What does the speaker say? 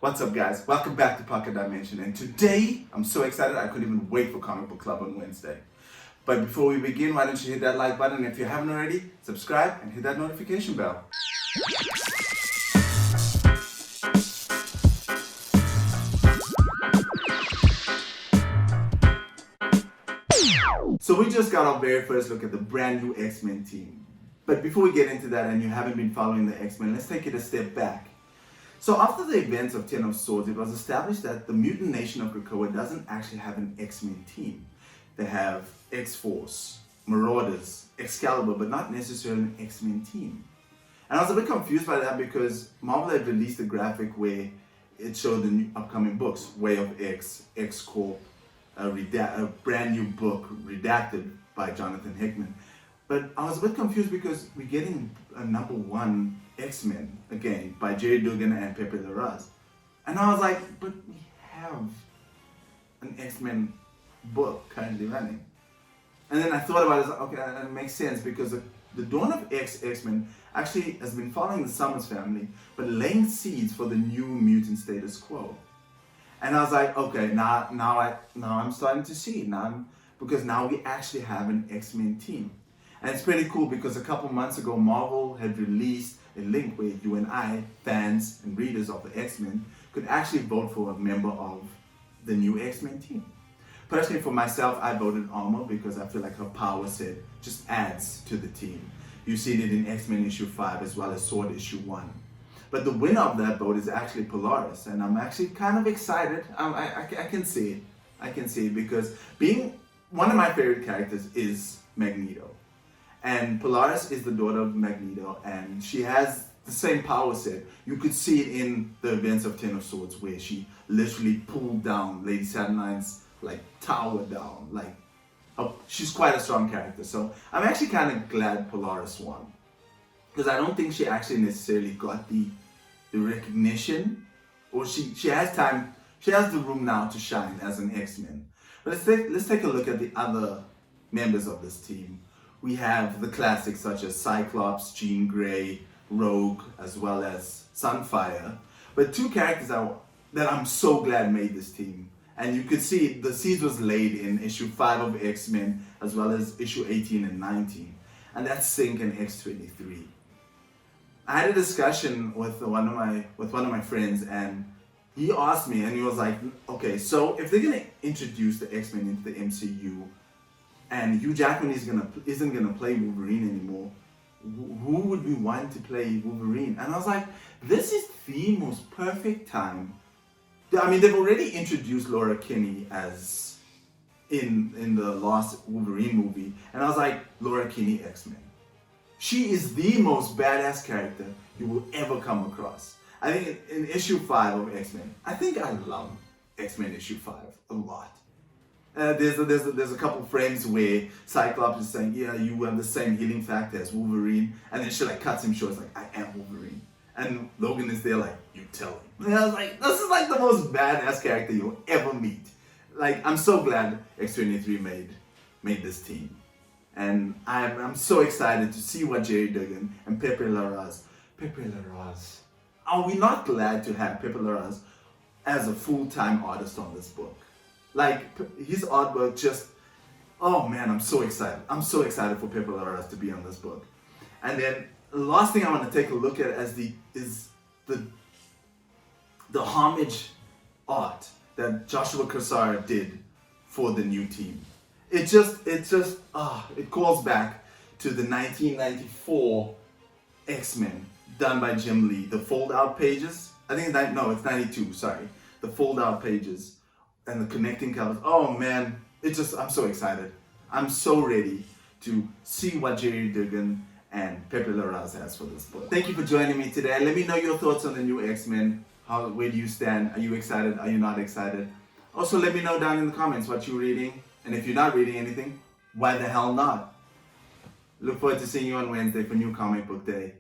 What's up, guys? Welcome back to Pocket Dimension, and today I'm so excited I couldn't even wait for Comic Book Club on Wednesday. But before we begin, why don't you hit that like button, and if you haven't already, subscribe and hit that notification bell. So we just got our very first look at the brand new X-Men team. But before we get into that and you haven't been following the X-Men, let's take it a step back. So after the events of Ten of Swords, it was established that the mutant nation of Krakoa doesn't actually have an X-Men team. They have X-Force, Marauders, Excalibur, but not necessarily an X-Men team. And I was a bit confused by that because Marvel had released a graphic where it showed the new upcoming books, Way of X, X-Corp, a brand new book redacted by Jonathan Hickman. But I was a bit confused because we're getting a #1 X-Men again by Jerry Dugan and Pepe Larraz. And I was like, but we have an X-Men book currently running. And then I thought about it, okay, that makes sense because the Dawn of X-Men actually has been following the Summers family, but laying seeds for the new mutant status quo. And I was like, okay, now I'm starting to see it now, because now we actually have an X-Men team. And it's pretty cool because a couple months ago, Marvel had released a link where you and I, fans and readers of the X-Men, could actually vote for a member of the new X-Men team. Personally, for myself, I voted Alma because I feel like her power set just adds to the team. You see it in X-Men issue 5 as well as Sword issue 1. But the winner of that vote is actually Polaris, and I'm actually kind of excited. I can see it. I can see it because being one of my favorite characters is Magneto. And Polaris is the daughter of Magneto, and she has the same power set. You could see it in the events of Ten of Swords where she literally pulled down Lady Saturnine tower down. She's quite a strong character. So I'm actually kind of glad Polaris won, because I don't think she actually necessarily got the recognition, or she has time, she has the room now to shine as an X-Men. But let's take a look at the other members of this team. We have the classics such as Cyclops, Jean Grey, Rogue, as well as Sunfire. But two characters that I'm so glad made this team. And you could see the seeds was laid in issue 5 of X-Men, as well as issue 18 and 19. And that's Sync and X-23. I had a discussion with one of my friends, and he asked me, and he was like, okay, so if they're gonna introduce the X-Men into the MCU, and Hugh Jackman isn't gonna play Wolverine anymore, who would we want to play Wolverine? And I was like, this is the most perfect time. I mean, they've already introduced Laura Kinney as in the last Wolverine movie, and I was like, Laura Kinney X-Men. She is the most badass character you will ever come across. I think in issue 5 of X-Men, I think I love X-Men issue 5 a lot. There's a couple frames where Cyclops is saying, yeah, you have the same healing factor as Wolverine, and then she cuts him short, it's like, I am Wolverine. And Logan is there like, you tell him. And I was like, this is the most badass character you'll ever meet. I'm so glad X-23 made this team. And I'm so excited to see what Jerry Dugan and Pepe Larraz. Are we not glad to have Pepe Larraz as a full-time artist on this book? His artwork just, oh man, I'm so excited. I'm so excited for Pepe Larraz to be on this book. And then the last thing I want to take a look at is the homage art that Joshua Cassara did for the new team. It calls back to the 1994 X-Men done by Jim Lee. The fold-out pages. I think it's 92. Sorry, the fold-out pages and the connecting covers. Oh man, I'm so excited. I'm so ready to see what Jerry Dugan and Pepe Larraz has for this book. Thank you for joining me today. Let me know your thoughts on the new X-Men. Where do you stand? Are you excited? Are you not excited? Also, let me know down in the comments what you're reading. And if you're not reading anything, why the hell not? Look forward to seeing you on Wednesday for New Comic Book Day.